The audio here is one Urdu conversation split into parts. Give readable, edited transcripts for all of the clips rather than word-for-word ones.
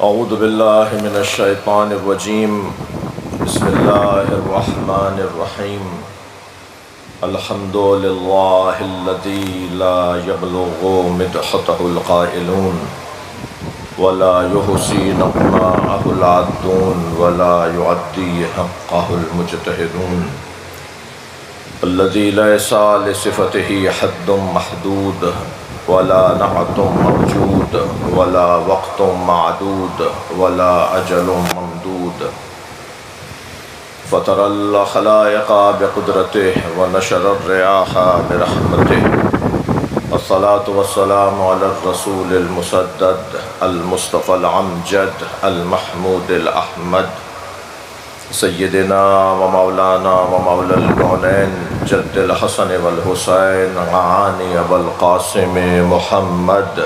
اعوذ باللہ من الشیطان الرجیم بسم اللہ الرحمن الرحیم الحمد للہ الذی لا یبلغ مدحتہ القائلون ولا یحصی نقماءہ العادون ولا یعدی حقہ المجتہدون الذی لیس لصفتہ حد محدود ولا نعت موجود ولا وقت معدود ولا اجل ممدود فطر الخلائق بقدرته ونشر الرياح برحمته والصلاة والسلام على الرسول المسدد المصطفى العمجد المحمود الأحمد سیدنا و مولانا و مولا الکونین جد الحسن والحسین عانی ابو القاسم محمد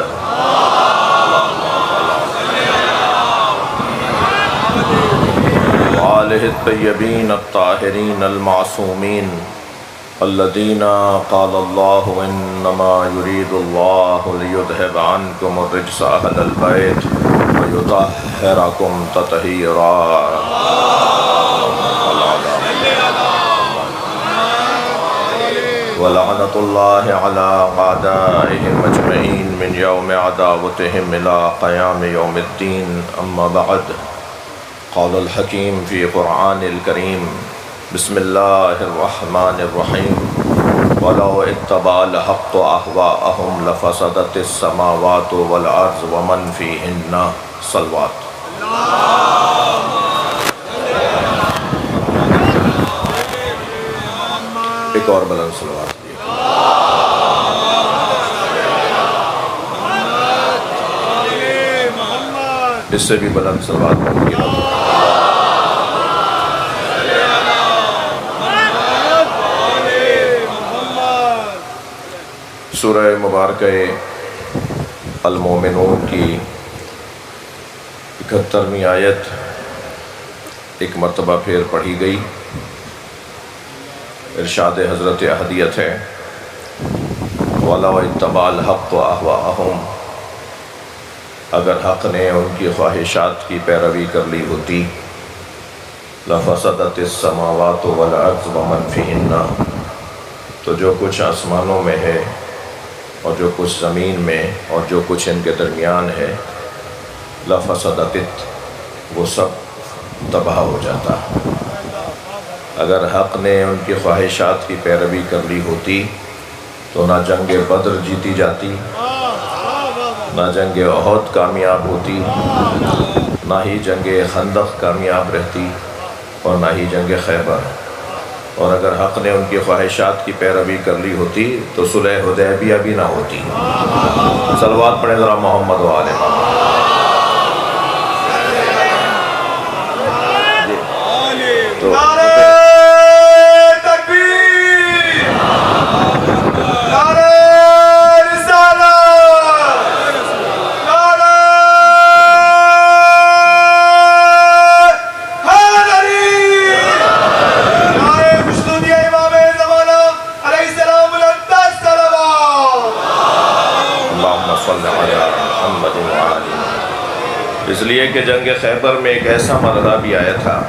وآلہ الطیبین الطاہرین المعصومین الذین قال اللہ انما یرید اللہ لیذہب عنکم الرجس اہل البیت ویطہرکم تطہیرا ولعنة الله على أعدائهم أجمعين من يوم عداوتهم إلى قيام يوم الدين أما بعد قال الحكيم في قرآن الكريم بسم الله الرحمن الرحيم ولو اتبع الحق أهواءهم لفسدت السماوات والأرض ومن فيهن صلوات ایک اور بلند صلوات اس سے بھی بلند صلوات ممکن ہے سورہ مبارکہ المومنون کی 71ویں آیت ایک مرتبہ پھر پڑھی گئی۔ ارشاد حضرت احدیت ہے وَلَوْ اتَّبَعَ الْحَقُّ أَهْوَاءَهُمْ، اگر حق نے ان کی خواہشات کی پیروی کر لی ہوتی لَفَسَدَتِ السَّمَاوَاتُ وَالْأَرْضُ وَمَنْ فِيهِنَّ، تو جو کچھ آسمانوں میں ہے اور جو کچھ زمین میں اور جو کچھ ان کے درمیان ہے لَفَسَدَتِ، وہ سب تباہ ہو جاتا۔ اگر حق نے ان کی خواہشات کی پیروی کر لی ہوتی تو نہ جنگ بدر جیتی جاتی، نہ جنگ احد کامیاب ہوتی، نہ ہی جنگ خندق کامیاب رہتی اور نہ ہی جنگ خیبر، اور اگر حق نے ان کی خواہشات کی پیروی کر لی ہوتی تو صلح حدیبیہ بھی نہ ہوتی۔ صلوات پڑھیں ذرا محمد و آل محمد۔ اس لیے کہ جنگ خیبر میں ایک ایسا مرحلہ بھی آیا تھا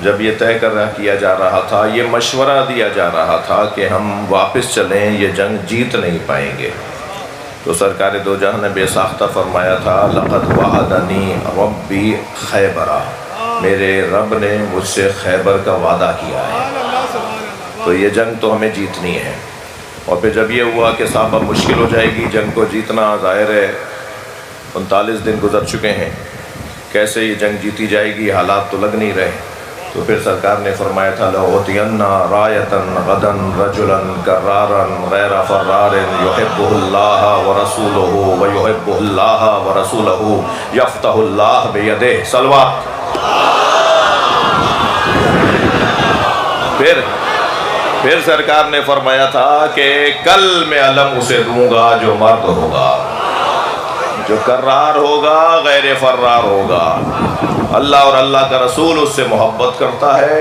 جب یہ طے کیا جا رہا تھا، یہ مشورہ دیا جا رہا تھا کہ ہم واپس چلیں، یہ جنگ جیت نہیں پائیں گے، تو سرکار دو جہاں نے بے ساختہ فرمایا تھا لقد وعدنی ربی خیبرا، میرے رب نے مجھ سے خیبر کا وعدہ کیا ہے، تو یہ جنگ تو ہمیں جیتنی ہے۔ اور پھر جب یہ ہوا کہ صاحب اب مشکل ہو جائے گی جنگ کو جیتنا، ظاہر ہے 39 دن گزر چکے ہیں، کیسے یہ جنگ جیتی جائے گی، حالات تو لگ نہیں رہے، تو پھر سرکار نے فرمایا تھا لَأُعْطِيَنَّ رَایَةً غَدًا رَجُلًا كَرَّارًا غَيْرَ فَرَّارٍ يُحِبُّهُ اللَّهُ وَرَسُولُهُ وَيُحِبُّهُ اللَّهُ وَرَسُولُهُ يَفْتَحُ اللَّهُ بِيَدِهِ صلوات۔ پھر سرکار نے فرمایا تھا کہ کل میں علم اسے دوں گا جو مرد ہوگا، جو کرار ہوگا، غیر فرار ہوگا، اللہ اور اللہ کا رسول اس سے محبت کرتا ہے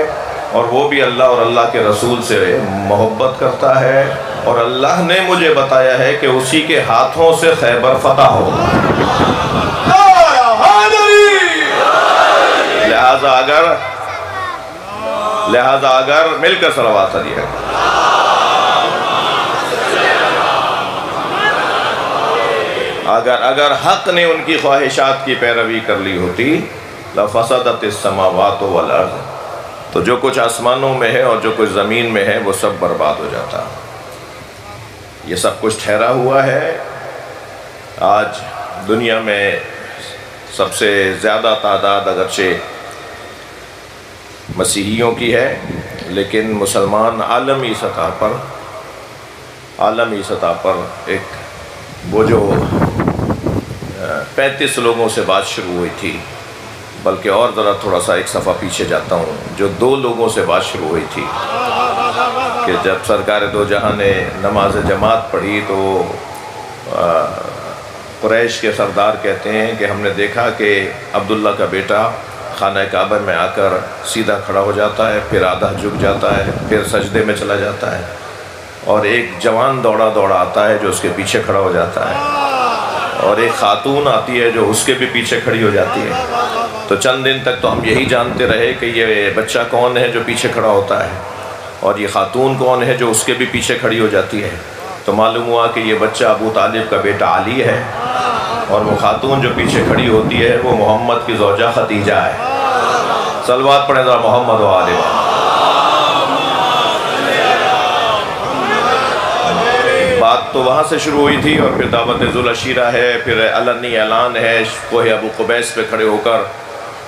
اور وہ بھی اللہ اور اللہ کے رسول سے محبت کرتا ہے، اور اللہ نے مجھے بتایا ہے کہ اسی کے ہاتھوں سے خیبر فتح ہوگا۔ لہذا اگر مل کر صلوات دیا اگر حق نے ان کی خواہشات کی پیروی کر لی ہوتی لفسدت السماوات والارض، تو جو کچھ آسمانوں میں ہے اور جو کچھ زمین میں ہے وہ سب برباد ہو جاتا۔ یہ سب کچھ ٹھہرا ہوا ہے۔ آج دنیا میں سب سے زیادہ تعداد اگرچہ مسیحیوں کی ہے، لیکن مسلمان عالمی سطح پر ایک وہ جو 35 لوگوں سے بات شروع ہوئی تھی، بلکہ اور ذرا تھوڑا سا ایک صفحہ پیچھے جاتا ہوں، جو 2 لوگوں سے بات شروع ہوئی تھی کہ جب سرکار دو جہاں نے نماز جماعت پڑھی تو قریش کے سردار کہتے ہیں کہ ہم نے دیکھا کہ عبداللہ کا بیٹا خانہ کعبہ میں آ کر سیدھا کھڑا ہو جاتا ہے، پھر آدھا جھک جاتا ہے، پھر سجدے میں چلا جاتا ہے، اور ایک جوان دوڑا آتا ہے جو اس کے پیچھے کھڑا ہو جاتا ہے، اور ایک خاتون آتی ہے جو اس کے بھی پیچھے کھڑی ہو جاتی ہے۔ تو چند دن تک تو ہم یہی جانتے رہے کہ یہ بچہ کون ہے جو پیچھے کھڑا ہوتا ہے، اور یہ خاتون کون ہے جو اس کے بھی پیچھے کھڑی ہو جاتی ہے۔ تو معلوم ہوا کہ یہ بچہ ابو طالب کا بیٹا علی ہے، اور وہ خاتون جو پیچھے کھڑی ہوتی ہے وہ محمد کی زوجہ خدیجہ ہے۔ صلوات پڑھیں ذرا محمد و آل محمد۔ بات تو وہاں سے شروع ہوئی تھی، اور پھر دعوت ذوالعشیرہ ہے، پھر علنی اعلان ہے کوہ ابو قبیس پہ کھڑے ہو کر،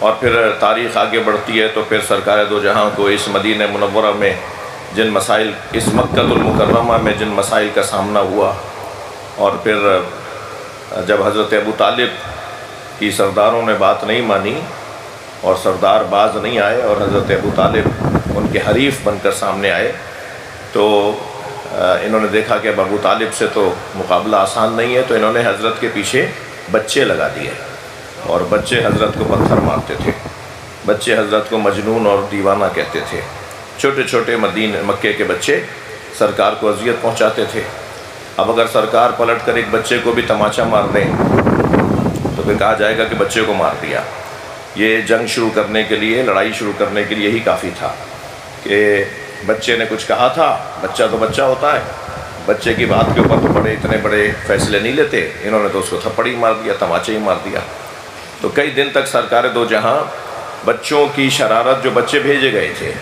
اور پھر تاریخ آگے بڑھتی ہے تو پھر سرکار دو جہاں کو اس مدینہ منورہ میں جن مسائل، اس مکہ المکرمہ میں جن مسائل کا سامنا ہوا، اور پھر جب حضرت ابو طالب کی سرداروں نے بات نہیں مانی اور سردار باز نہیں آئے اور حضرت ابو طالب ان کے حریف بن کر سامنے آئے، تو انہوں نے دیکھا کہ اب ابو طالب سے تو مقابلہ آسان نہیں ہے، تو انہوں نے حضرت کے پیچھے بچے لگا دیے، اور بچے حضرت کو پتھر مارتے تھے، بچے حضرت کو مجنون اور دیوانہ کہتے تھے، چھوٹے چھوٹے مکے کے بچے سرکار کو اذیت پہنچاتے تھے۔ اب اگر سرکار پلٹ کر ایک بچے کو بھی تماچا مار دیں تو پھر کہا جائے گا کہ بچے کو مار دیا۔ یہ جنگ شروع کرنے کے لیے، لڑائی شروع کرنے کے لیے یہی کافی تھا کہ بچے نے کچھ کہا تھا، بچہ تو بچہ ہوتا ہے، بچے کی بات کے اوپر تو اتنے بڑے فیصلے نہیں لیتے، انہوں نے تو اس کو تھپڑ ہی مار دیا، تماچے ہی مار دیا۔ تو کئی دن تک سرکار دو جہاں بچوں کی شرارت، جو بچے بھیجے گئے تھے،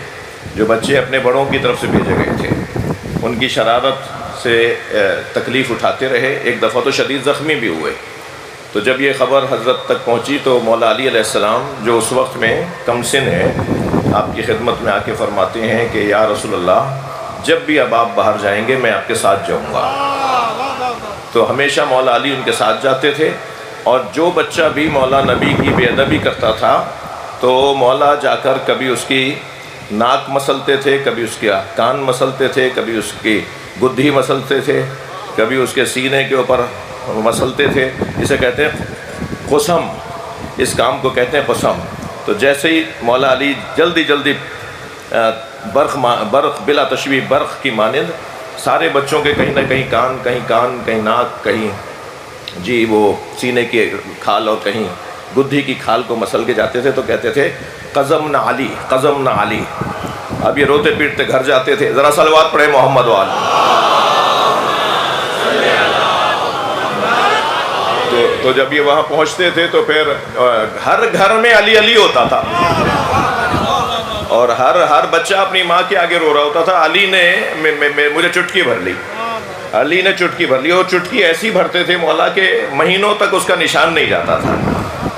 جو بچے اپنے بڑوں کی طرف سے بھیجے گئے تھے، ان کی شرارت سے تکلیف اٹھاتے رہے۔ ایک دفعہ تو شدید زخمی بھی ہوئے۔ تو جب یہ خبر حضرت تک پہنچی تو مولا علی علیہ السلام، جو اس وقت میں کم سن ہے، آپ کی خدمت میں آ کے فرماتے ہیں کہ یا رسول اللہ، جب بھی اب آپ باہر جائیں گے میں آپ کے ساتھ جاؤں گا۔ تو ہمیشہ مولا علی ان کے ساتھ جاتے تھے، اور جو بچہ بھی مولا نبی کی بے ادبی کرتا تھا تو مولا جا کر کبھی اس کی ناک مسلتے تھے، کبھی اس کے کان مسلتے تھے، کبھی اس کی گدھی مسلتے تھے، کبھی اس کے سینے کے اوپر مسلتے تھے۔ اسے کہتے ہیں قسم، اس کام کو کہتے ہیں قسم۔ تو جیسے ہی مولا علی جلدی برق بلا تشبیہ برق کی مانند سارے بچوں کے کہیں نہ کہیں کان، کہیں ناک، کہیں جی وہ سینے کی کھال اور کہیں گدھی کی کھال کو مسل کے جاتے تھے، تو کہتے تھے قزمنا علی، قزمنا علی۔ اب یہ روتے پیٹتے گھر جاتے تھے۔ ذرا صلوات پڑھے محمد وآل۔ تو جب یہ وہاں پہنچتے تھے تو پھر ہر گھر میں علی علی ہوتا تھا، اور ہر بچہ اپنی ماں کے آگے رو رہا ہوتا تھا، علی نے مجھے چٹکی بھر لی، علی نے چٹکی بھر لی۔ اور چٹکی ایسی بھرتے تھے مولا کہ مہینوں تک اس کا نشان نہیں جاتا تھا۔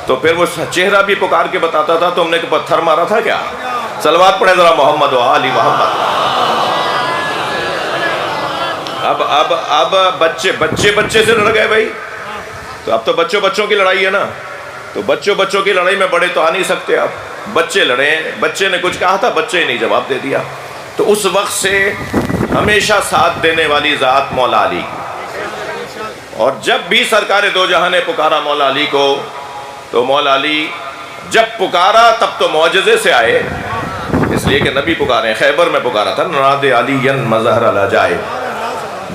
تو پھر وہ چہرہ بھی پکار کے بتاتا تھا تم نے کہ پتھر مارا تھا کیا؟ صلوات پڑھے ذرا محمد و آل محمد۔ اب بچے سے لڑ گئے بھائی، تو اب تو بچوں کی لڑائی ہے نا، تو بچوں کی لڑائی میں بڑے تو آ نہیں سکتے۔ اب بچے لڑے، بچے نے کچھ کہا تھا، بچے نے جواب دے دیا۔ تو اس وقت سے ہمیشہ ساتھ دینے والی ذات مولا علی، اور جب بھی سرکار دو جہاں نے پکارا مولا علی کو، تو مولا علی جب پکارا تب تو معجزے سے آئے، اس لیے کہ نبی پکارے، خیبر میں پکارا تھا، ناد علی مظہر علی جائے۔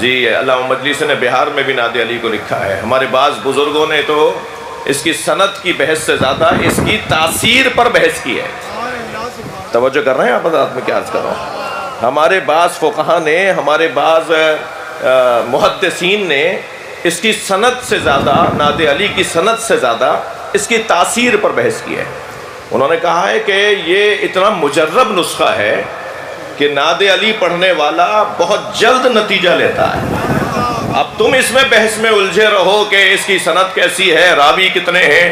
جی علامہ مجلسی نے بہار میں بھی ناد علی کو لکھا ہے۔ ہمارے بعض بزرگوں نے تو اس کی سند کی بحث سے زیادہ اس کی تاثیر پر بحث کی ہے۔ توجہ کر رہے ہیں آپ حضرات میں کیا عرض کر رہا ہوں؟ ہمارے بعض فقہا نے، ہمارے بعض محدثین نے اس کی سند سے زیادہ، نعت علی کی سند سے زیادہ اس کی تاثیر پر بحث کی ہے۔ انہوں نے کہا ہے کہ یہ اتنا مجرب نسخہ ہے کہ نعت علی پڑھنے والا بہت جلد نتیجہ لیتا ہے۔ اب تم اس میں بحث میں الجھے رہو کہ اس کی سند کیسی ہے، راوی کتنے ہیں،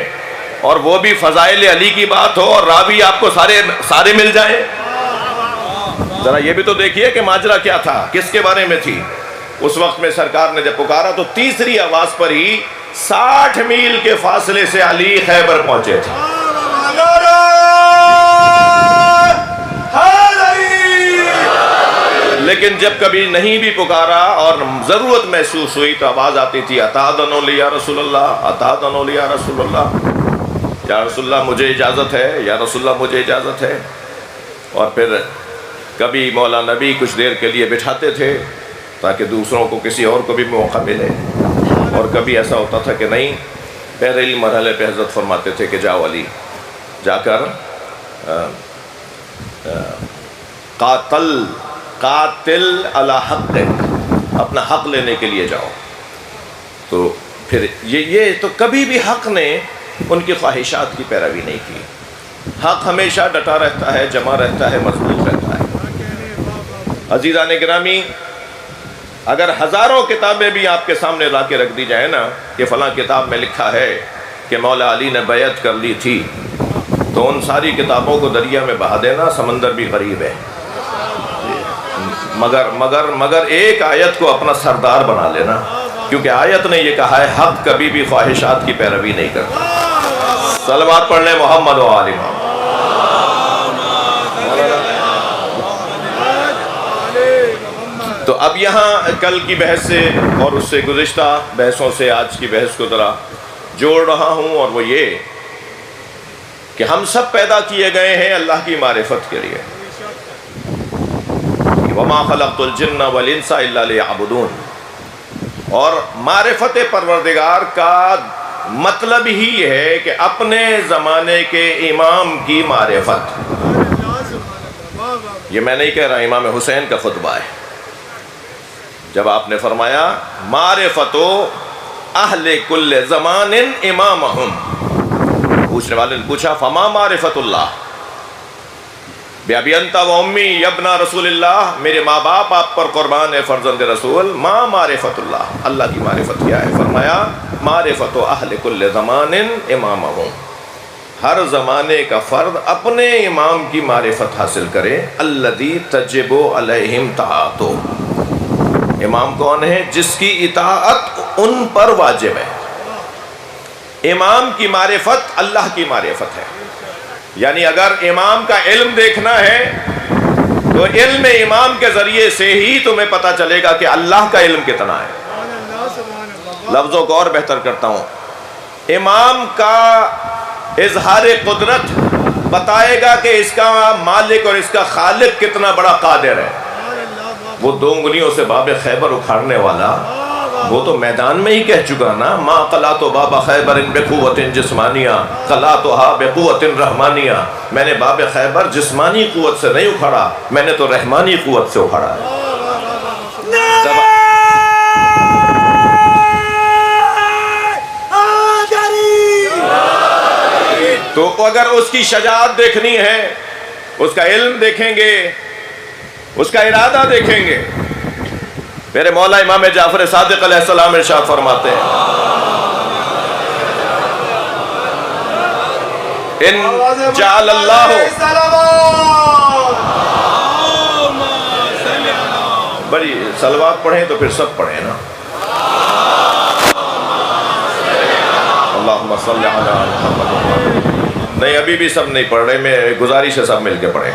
اور وہ بھی فضائل علی کی بات ہو اور راوی آپ کو سارے مل جائیں۔ ذرا یہ بھی تو دیکھیے کہ ماجرا کیا تھا، کس کے بارے میں تھی۔ اس وقت میں سرکار نے جب پکارا تو تیسری آواز پر ہی 60 میل کے فاصلے سے علی خیبر پہنچے تھے۔ لیکن جب کبھی نہیں بھی پکارا اور ضرورت محسوس ہوئی تو آواز آتی تھی، اتاذن لی یا رسول اللہ، اتاذن لی یا رسول اللہ، یا رسول اللہ مجھے اجازت ہے، یا رسول اللہ مجھے اجازت ہے۔ اور پھر کبھی مولا نبی کچھ دیر کے لیے بٹھاتے تھے تاکہ دوسروں کو، کسی اور کو بھی موقع ملے، اور کبھی ایسا ہوتا تھا کہ نہیں، پہلے مرحلے پہ حضرت فرماتے تھے کہ جاؤ علی، جا کر قاتل علی حق، اپنا حق لینے کے لیے جاؤ۔ تو پھر یہ تو کبھی بھی حق نے ان کی خواہشات کی پیروی نہیں کی۔ حق ہمیشہ ڈٹا رہتا ہے، جمع رہتا ہے، مضبوط رہتا ہے۔ عزیزان گرامی، اگر ہزاروں کتابیں بھی آپ کے سامنے لا کے رکھ دی جائیں نا کہ فلاں کتاب میں لکھا ہے کہ مولا علی نے بیعت کر لی تھی، تو ان ساری کتابوں کو دریا میں بہا دینا، سمندر بھی غریب ہے۔ مگر ایک آیت کو اپنا سردار بنا لینا، کیونکہ آیت نے یہ کہا ہے حق کبھی بھی خواہشات کی پیروی نہیں کرتا۔ صلوات پڑھ لیں محمد و آل محمد۔ تو اب یہاں کل کی بحث سے اور اس سے گزشتہ بحثوں سے آج کی بحث کو ذرا جوڑ رہا ہوں، اور وہ یہ کہ ہم سب پیدا کیے گئے ہیں اللہ کی معرفت کے لیے۔ وَمَا خَلَقْتُ الْجِنَّ وَالْإِنسَ إِلَّا لِيَعْبُدُونَ، اور معرفت پروردگار کا مطلب ہی یہ ہے کہ اپنے زمانے کے امام کی معرفت۔ یہ میں نہیں کہہ رہا، امام حسین کا خطبہ ہے، جب آپ نے فرمایا معرفت اہل کل زمان امامہم، پوچھنے والے نے پوچھا فما معرفت اللہ، بِأَبِي أَنْتَ وَأُمِّي ابْنَ رسول اللہ، میرے ماں باپ آپ پر قربان ہے فرزند رسول، ما معرفت اللہ، اللہ کی معرفت کیا ہے؟ فرمایا معرفت اہل کل زمان امامہم، ہر زمانے کا فرد اپنے امام کی معرفت حاصل کرے۔ الذی تجب علیہم طاعتہ، امام کون ہے؟ جس کی اطاعت ان پر واجب ہے۔ امام کی معرفت اللہ کی معرفت ہے، یعنی اگر امام کا علم دیکھنا ہے تو علم امام کے ذریعے سے ہی تمہیں پتہ چلے گا کہ اللہ کا علم کتنا ہے۔ لفظوں کو اور بہتر کرتا ہوں، امام کا اظہار قدرت بتائے گا کہ اس کا مالک اور اس کا خالق کتنا بڑا قادر ہے۔ وہ 2 انگلیوں سے باب خیبر اکھاڑنے والا وہ تو میدان میں ہی کہہ چکا نا، ما قلعت باب خیبر بقوت جسمانیہ قلعتها بقوت رحمانیہ، میں نے باب خیبر جسمانی قوت سے نہیں اکھاڑا، میں نے تو رحمانی قوت سے اکھاڑا ہے۔ تو اگر اس کی شجاعت دیکھنی ہے، اس کا علم دیکھیں گے، اس کا ارادہ دیکھیں گے، میرے مولا امام جعفر صادق علیہ السلام ارشاد فرماتے ہیں ان جعل اللہ، بڑی صلوات پڑھیں تو پھر سب پڑھیں نا، اللہم صلی علی محمد۔ نہیں ابھی بھی سب نہیں پڑھ رہے، میں گزارش ہے سب مل کے پڑھیں۔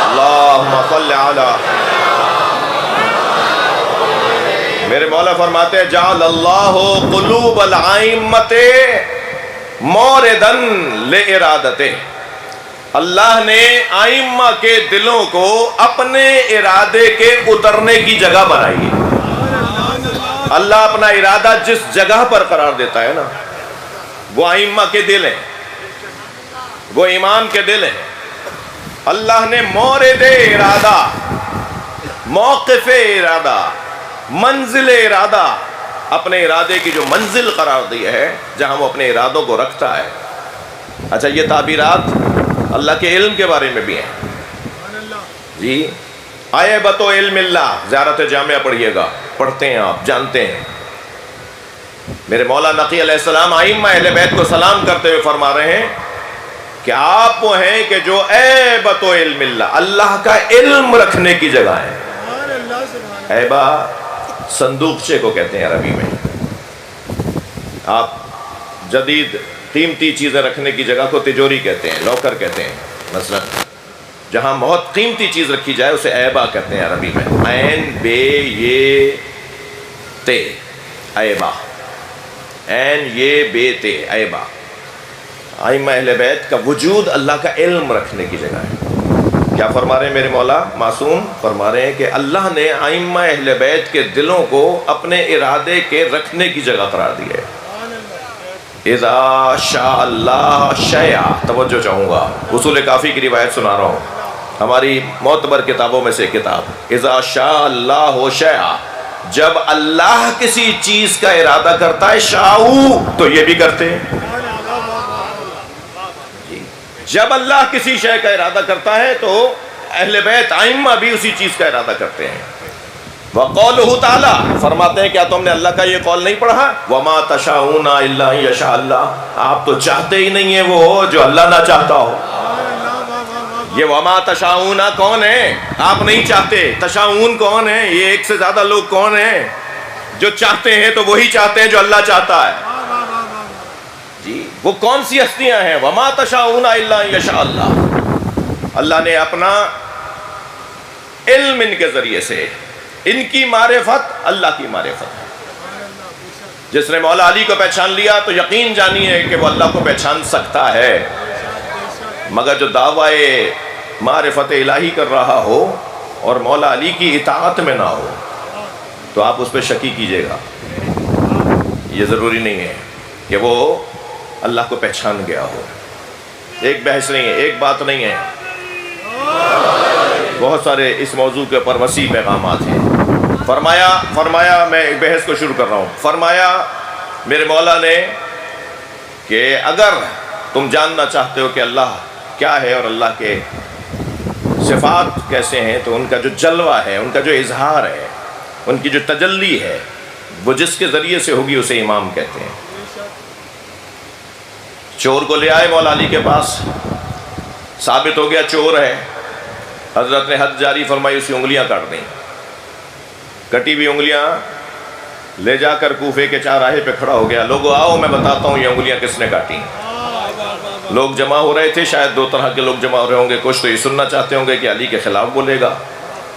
اللہم صلی علی، میرے مولا فرماتے ہیں جعل اللہ قلوب الائمۃ موردن لارادتہ، اللہ نے ائمہ کے دلوں کو اپنے ارادے کے اترنے کی جگہ بنائی ہے۔ اللہ اپنا ارادہ جس جگہ پر قرار دیتا ہے نا، وہ ائمہ کے دل ہیں، وہ امام کے دل ہیں۔ اللہ نے مورد ارادہ، موقف ارادہ، منزل ارادہ، اپنے ارادے کی جو منزل قرار دی ہے جہاں وہ اپنے ارادوں کو رکھتا ہے۔ اچھا، یہ تعبیرات اللہ کے علم کے بارے میں بھی ہیں جی۔ عیبت و علم اللہ، زیارت جامعہ پڑھیے گا، پڑھتے ہیں آپ، جانتے ہیں۔ میرے مولا نقی علیہ السلام ائمہ اہل بیت کو سلام کرتے ہوئے فرما رہے ہیں کہ آپ وہ ہیں کہ جو عیبت و علم اللہ، اللہ کا علم رکھنے کی جگہ ہے۔ عیبہ صندوقچے کو کہتے ہیں عربی میں۔ آپ جدید قیمتی چیزیں رکھنے کی جگہ کو تجوری کہتے ہیں، لاکر کہتے ہیں۔ مثلا جہاں بہت قیمتی چیز رکھی جائے اسے عیبہ کہتے ہیں عربی میں، عین بے یہ تے، عیبہ، عین یہ بے تے، عیبہ۔ ائمہ اہل بیت کا وجود اللہ کا علم رکھنے کی جگہ ہے۔ کیا فرما رہے ہیں میرے مولا معصوم؟ فرما رہے ہیں کہ اللہ نے ائمہ اہل بیت کے دلوں کو اپنے ارادے کے رکھنے کی جگہ قرار دی ہے۔ اذا شاء اللہ شیئا، توجہ چاہوں گا، اصول کافی کی روایت سنا رہا ہوں، ہماری معتبر کتابوں میں سے کتاب۔ اذا شاء اللہ شیئا، جب اللہ کسی چیز کا ارادہ کرتا ہے، شاؤ تو یہ بھی کرتے ہیں۔ جب اللہ کسی شے کا ارادہ کرتا ہے تو اہل بیت ائمہ بھی اسی چیز کا ارادہ کرتے ہیں۔ وقولہ تعالی، فرماتے ہیں کیا تم نے اللہ کا یہ قول نہیں پڑھا؟ وما تشاؤون الا ان یشاء اللہ، آپ تو چاہتے ہی نہیں ہیں وہ جو اللہ نہ چاہتا ہو۔ یہ وما تشاؤون کون ہے؟ آپ نہیں چاہتے۔ تشاؤون کون ہے؟ یہ ایک سے زیادہ لوگ کون ہیں جو چاہتے ہیں تو وہی چاہتے ہیں جو اللہ چاہتا ہے جی۔ وہ کون سی ہستیاں ہیں؟ وما تشاؤون الا ان یشاء اللہ۔ اللہ نے اپنا علم ان کے ذریعے سے، ان کی معرفت اللہ کی معرفت ہے۔ جس نے مولا علی کو پہچان لیا تو یقین جانیے کہ وہ اللہ کو پہچان سکتا ہے، مگر جو دعوی معرفت الہی کر رہا ہو اور مولا علی کی اطاعت میں نہ ہو تو آپ اس پہ شکی کیجئے گا۔ یہ ضروری نہیں ہے کہ وہ اللہ کو پہچان گیا ہو۔ ایک بحث نہیں ہے، ایک بات نہیں ہے، بہت سارے اس موضوع کے اوپر وسیع پیغامات ہیں۔ فرمایا میں ایک بحث کو شروع کر رہا ہوں۔ فرمایا میرے مولا نے کہ اگر تم جاننا چاہتے ہو کہ اللہ کیا ہے اور اللہ کے صفات کیسے ہیں تو ان کا جو جلوہ ہے، ان کا جو اظہار ہے، ان کی جو تجلی ہے، وہ جس کے ذریعے سے ہوگی اسے امام کہتے ہیں۔ چور کو لے آئے مولا علی کے پاس، ثابت ہو گیا چور ہے، حضرت نے حد جاری فرمائی، اس کی انگلیاں کاٹ دیں۔ کٹی ہوئی انگلیاں لے جا کر کوفے کے چارراہے پہ کھڑا ہو گیا، لوگوں آؤ میں بتاتا ہوں یہ انگلیاں کس نے کاٹی۔ لوگ جمع ہو رہے تھے، شاید دو طرح کے لوگ جمع ہو رہے ہوں گے، کچھ تو یہ سننا چاہتے ہوں گے کہ علی کے خلاف بولے گا،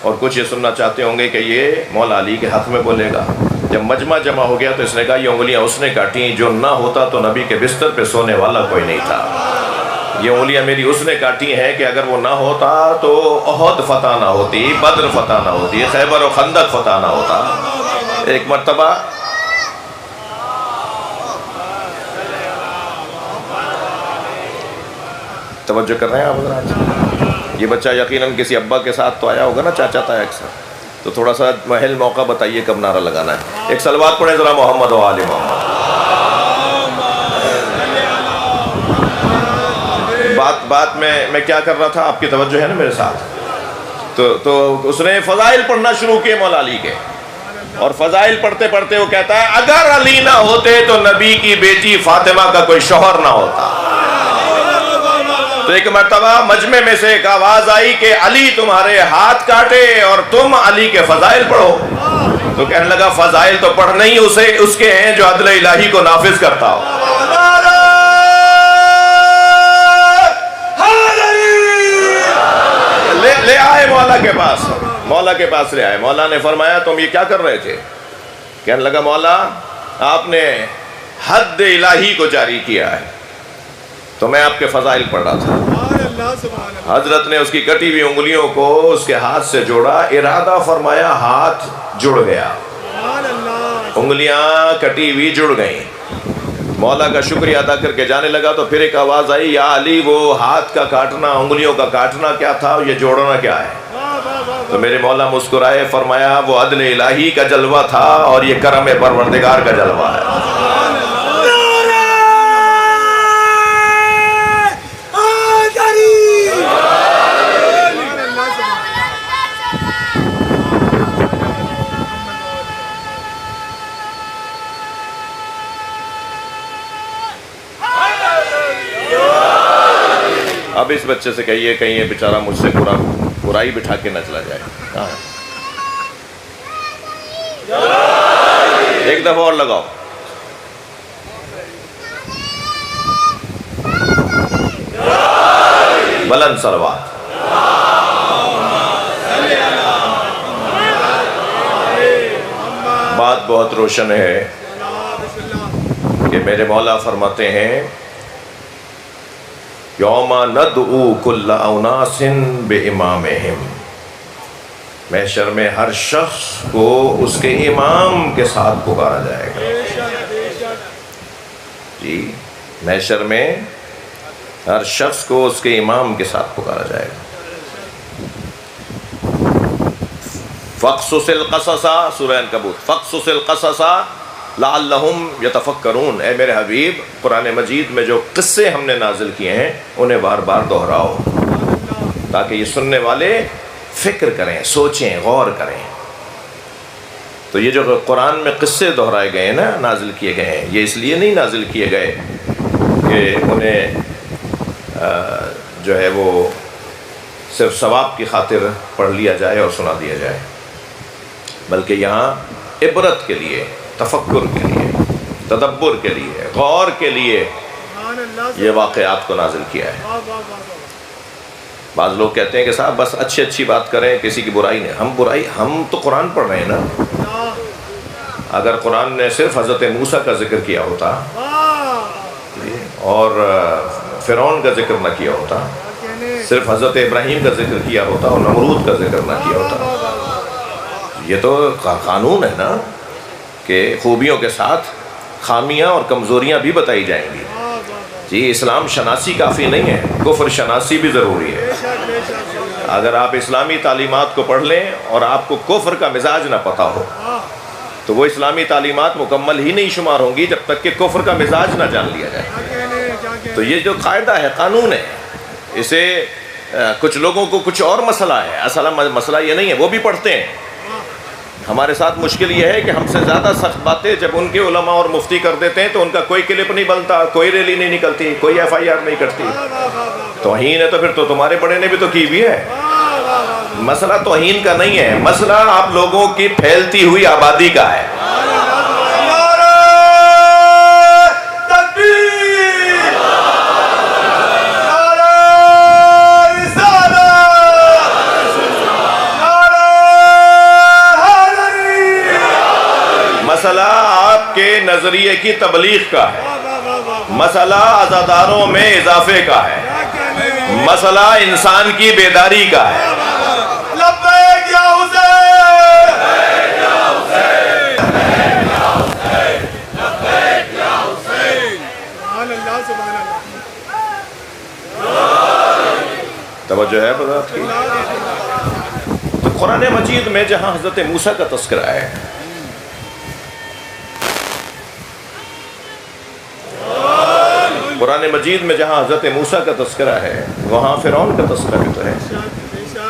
اور کچھ یہ سننا چاہتے ہوں گے کہ یہ مولا علی کے حق میں بولے گا۔ جب مجمع جمع ہو گیا تو اس نے کہا یہ انگلیاں اس نے کاٹی جو نہ ہوتا تو نبی کے بستر پہ سونے والا کوئی نہیں تھا۔ یہ انگلیاں میری اس نے کاٹی ہیں کہ اگر وہ نہ ہوتا تو احد فتح نہ ہوتی، بدر فتح نہ ہوتی، خیبر و خندق فتح نہ ہوتا۔ ایک مرتبہ توجہ کر رہے ہیں آپ حضرات؟ یہ بچہ یقیناً کسی ابا کے ساتھ تو آیا ہوگا نا، چاچا تھا اکثر، تو تھوڑا سا محل موقع بتائیے کب نعرہ لگانا ہے۔ ایک صلوات پڑھیں ذرا محمد و آل محمد۔ بات میں کیا کر رہا تھا، آپ کی توجہ ہے نا میرے ساتھ؟ تو اس نے فضائل پڑھنا شروع کیے مولا علی کے، اور فضائل پڑھتے پڑھتے وہ کہتا ہے اگر علی نہ ہوتے تو نبی کی بیٹی فاطمہ کا کوئی شوہر نہ ہوتا۔ تو ایک مرتبہ مجمع میں سے ایک آواز آئی کہ علی تمہارے ہاتھ کاٹے اور تم علی کے فضائل پڑھو۔ تو کہنے لگا فضائل تو پڑھنا ہی اس کے ہیں جو عدل الہی کو نافذ کرتا ہو۔ لے آئے مولا کے پاس لے آئے۔ مولا نے فرمایا تم یہ کیا کر رہے تھے؟ کہنے لگا مولا آپ نے حد الہی کو جاری کیا ہے تو میں آپ کے فضائل پڑھ رہا تھا۔ حضرت نے اس کی کٹی ہوئی انگلیوں کو اس کے ہاتھ سے جوڑا، ارادہ فرمایا، ہاتھ جڑ گیا، انگلیاں کٹی ہوئی جڑ گئیں۔ مولا کا شکریہ ادا کر کے جانے لگا تو پھر ایک آواز آئی، یا علی وہ ہاتھ کا کاٹنا، انگلیوں کا کاٹنا کیا تھا، یہ جوڑنا کیا ہے؟ تو میرے مولا مسکرائے، فرمایا وہ عدل الہی کا جلوہ تھا اور یہ کرم پروردگار کا جلوہ ہے۔ اب اس بچے سے کہیے کہیں یہ بیچارہ مجھ سے برائی بٹھا کے نہ چلا جائے۔ ایک دفعہ اور لگاؤ۔ بلند صلوات۔ بات بہت روشن ہے کہ میرے مولا فرماتے ہیں، یوم ندعو کل اناس بامامہم، محشر میں ہر شخص کو اس کے امام کے ساتھ پکارا جائے گا۔ جی، محشر میں ہر شخص کو اس کے امام کے ساتھ پکارا جائے گا۔ فَقْصُصِ الْقَصَصَ، سورہ عنکبوت، فَقْصُصِ الْقَصَصَ لَعَلَّهُمْ يَتَفَكَّرُونَ، اے میرے حبیب قرآن مجید میں جو قصے ہم نے نازل کیے ہیں انہیں بار بار دہراؤ تاکہ یہ سننے والے فکر کریں، سوچیں، غور کریں۔ تو یہ جو قرآن میں قصے دہرائے گئے ہیں نا، نازل کیے گئے ہیں، یہ اس لیے نہیں نازل کیے گئے کہ انہیں جو ہے وہ صرف ثواب کی خاطر پڑھ لیا جائے اور سنا دیا جائے، بلکہ یہاں عبرت کے لیے، تفکر کے لیے، تدبر کے لیے، غور کے لیے یہ واقعات کو نازل کیا ہے۔ بعض لوگ کہتے ہیں کہ صاحب بس اچھی اچھی بات کریں، کسی کی برائی نہیں۔ ہم تو قرآن پڑھ رہے ہیں نا۔ اگر قرآن نے صرف حضرت موسیٰ کا ذکر کیا ہوتا اور فرعون کا ذکر نہ کیا ہوتا، صرف حضرت ابراہیم کا ذکر کیا ہوتا اور نمرود کا ذکر نہ کیا ہوتا، یہ تو قانون ہے نا کہ خوبیوں کے ساتھ خامیاں اور کمزوریاں بھی بتائی جائیں گی۔ جی، اسلام شناسی کافی نہیں ہے، کفر شناسی بھی ضروری ہے۔ اگر آپ اسلامی تعلیمات کو پڑھ لیں اور آپ کو کفر کا مزاج نہ پتہ ہو تو وہ اسلامی تعلیمات مکمل ہی نہیں شمار ہوں گی جب تک کہ کفر کا مزاج نہ جان لیا جائے۔ تو یہ جو قاعدہ ہے، قانون ہے، اسے کچھ لوگوں کو کچھ اور مسئلہ ہے، اصل مسئلہ یہ نہیں ہے، وہ بھی پڑھتے ہیں۔ ہمارے ساتھ مشکل یہ ہے کہ ہم سے زیادہ سخت باتیں جب ان کے علماء اور مفتی کر دیتے ہیں تو ان کا کوئی کلپ نہیں بنتا، کوئی ریلی نہیں نکلتی، کوئی FIR نہیں کٹتی۔ توہین ہے تو پھر تو تمہارے بڑے نے بھی تو کی بھی ہے۔ مسئلہ توہین کا نہیں ہے، مسئلہ آپ لوگوں کی پھیلتی ہوئی آبادی کا ہے۔ مسئلہ آپ کے نظریے کی تبلیغ کا ہے، مسئلہ عزاداروں میں اضافے کا ہے، مسئلہ انسان کی بیداری کا ہے۔ لبیک یا حسین، لبیک یا حسین، سبحان اللہ، سبحان اللہ۔ توجہ ہے بذات کی؟ تو قرآن مجید میں جہاں حضرت موسیٰ کا تذکرہ ہے، قرآن مجید میں جہاں حضرت موسیٰ کا تذکرہ ہے وہاں فرعون کا تذکرہ بھی تو ہے۔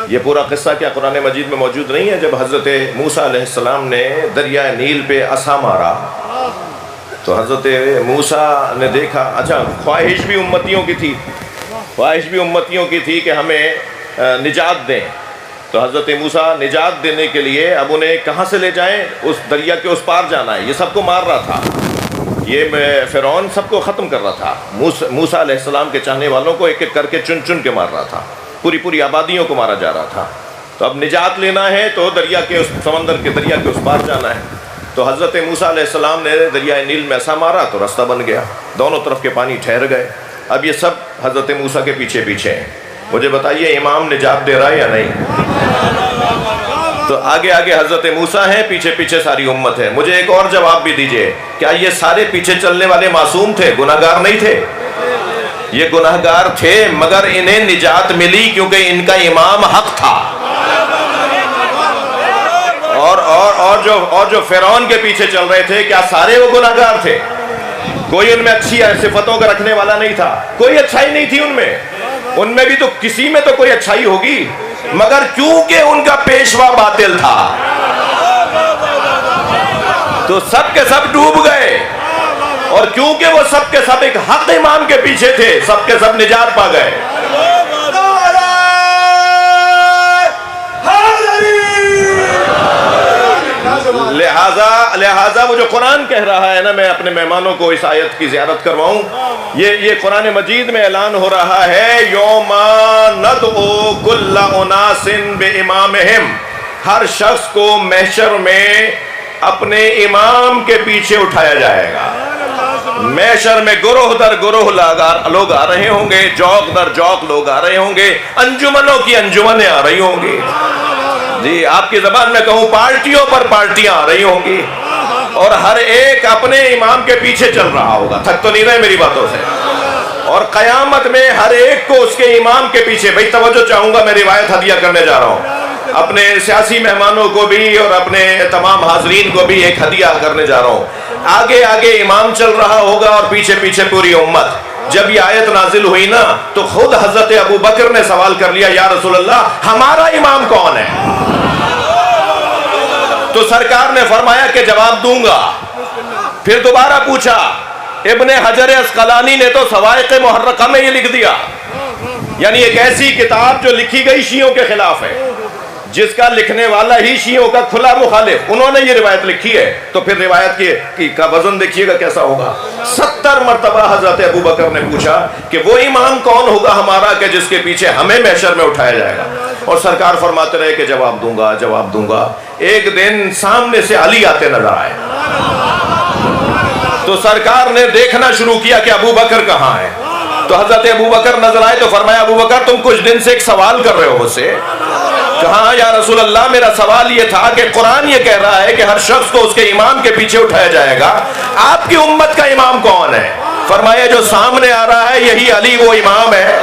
یہ پورا قصہ کیا قرآن مجید میں موجود نہیں ہے؟ جب حضرت موسیٰ علیہ السلام نے دریائے نیل پہ عصا مارا تو حضرت موسیٰ نے دیکھا، اچھا خواہش بھی امتیوں کی تھی کہ ہمیں نجات دیں، تو حضرت موسیٰ نجات دینے کے لیے اب انہیں کہاں سے لے جائیں؟ اس دریا کے اس پار جانا ہے۔ یہ سب کو مار رہا تھا، یہ فرعون سب کو ختم کر رہا تھا، موسیٰ علیہ السلام کے چاہنے والوں کو ایک ایک کر کے چن چن کے مار رہا تھا، پوری آبادیوں کو مارا جا رہا تھا۔ تو اب نجات لینا ہے تو سمندر کے دریا کے اس پار جانا ہے۔ تو حضرت موسیٰ علیہ السلام نے دریائے نیل میں عصا مارا تو راستہ بن گیا، دونوں طرف کے پانی ٹھہر گئے۔ اب یہ سب حضرت موسیٰ کے پیچھے ہیں۔ مجھے بتائیے امام نجات دے رہا ہے یا نہیں؟ تو آگے آگے حضرت موسیٰ ہیں، پیچھے پیچھے ساری امت ہے. مجھے ایک اور جواب بھی دیجئے، کیا یہ سارے پیچھے چلنے والے معصوم تھے، گناہگار نہیں تھے؟ یہ گناہگار تھے، مگر انہیں نجات ملی کیونکہ ان کا امام حق تھا. اور جو فرعون کے پیچھے چل رہے تھے، کیا سارے وہ گناہگار تھے؟ کوئی ان میں اچھی صفتوں کا رکھنے والا نہیں تھا، کوئی اچھائی نہیں تھی ان میں بھی تو کسی میں تو کوئی اچھائی ہوگی، مگر چونکہ ان کا پیشوا باطل تھا تو سب کے سب ڈوب گئے. اور کیونکہ وہ سب کے سب ایک حق امام کے پیچھے تھے، سب کے سب نجات پا گئے. لہذا وہ جو قرآن کہہ رہا ہے نا، میں اپنے مہمانوں کو اس آیت کی زیارت کرواؤں، یہ قرآن مجید میں اعلان ہو رہا ہے، یوم ندعو کل اناس بامامہم، ہر شخص کو محشر میں اپنے امام کے پیچھے اٹھایا جائے گا. محشر میں گروہ در گروہ لوگ آ رہے ہوں گے، جوق در جوق لوگ آ رہے ہوں گے، انجمنوں کی انجمنیں آ رہی ہوں گی. جی آپ کی زبان میں کہوں، پارٹیوں پر پارٹیاں آ رہی ہوں گی، اور ہر ایک اپنے امام کے پیچھے چل رہا ہوگا. تھک تو نہیں رہے میری باتوں سے؟ اور قیامت میں ہر ایک کو اس کے امام کے پیچھے. بھئی توجہ چاہوں گا، میں روایت ہدیہ کرنے جا رہا ہوں، اپنے سیاسی مہمانوں کو بھی اور اپنے تمام حاضرین کو بھی ایک ہدیہ کرنے جا رہا ہوں. آگے آگے امام چل رہا ہوگا اور پیچھے پیچھے پوری امت. جب یہ آیت نازل ہوئی نا تو خود حضرت ابو بکر نے سوال کر لیا، یا رسول اللہ ہمارا امام کون ہے؟ تو سرکار نے فرمایا کہ جواب دوں گا. پھر دوبارہ پوچھا، ابن حجر اسقلانی نے تو صواعق محرقہ میں یہ لکھ دیا، یعنی ایک ایسی کتاب جو لکھی گئی شیعوں کے خلاف ہے، جس کا لکھنے والا ہی شیعوں کا کھلا مخالف، انہوں نے یہ روایت لکھی ہے. تو پھر روایت کا وزن دیکھیے گا کیسا ہوگا. 70 مرتبہ حضرت ابو بکر نے پوچھا کہ وہ امام کون ہوگا ہمارا کہ جس کے پیچھے ہمیں محشر میں اٹھایا جائے گا. اور سرکار فرماتے رہے کہ جواب دوں گا، جواب دوں گا. ایک دن سامنے سے علی آتے نظر آئے تو سرکار نے دیکھنا شروع کیا کہ ابو بکر کہاں ہے. تو حضرت ابو بکر نظر آئے تو فرمایا، ابو بکر تم کچھ دن سے ایک سوال کر رہے ہو مجھ سے؟ کہا یا رسول اللہ میرا سوال یہ تھا کہ قرآن یہ کہہ رہا ہے کہ ہر شخص کو اس کے امام کے پیچھے اٹھایا جائے گا، آپ کی امت کا امام کون ہے؟ فرمایا جو سامنے آ رہا ہے یہی علی وہ امام ہے.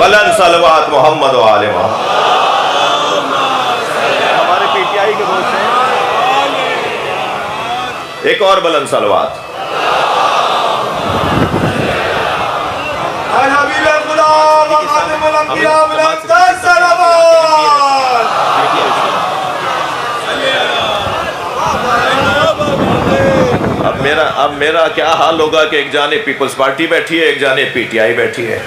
بلند صلوات محمد و آل محمد. ہمارے پی ٹی آئی کے دوست ہیں، ایک اور بلند صلوات. اب میرا کیا حال ہوگا کہ ایک جانب پیپلز پارٹی بیٹھی ہے، ایک جانب پی ٹی آئی بیٹھی ہے.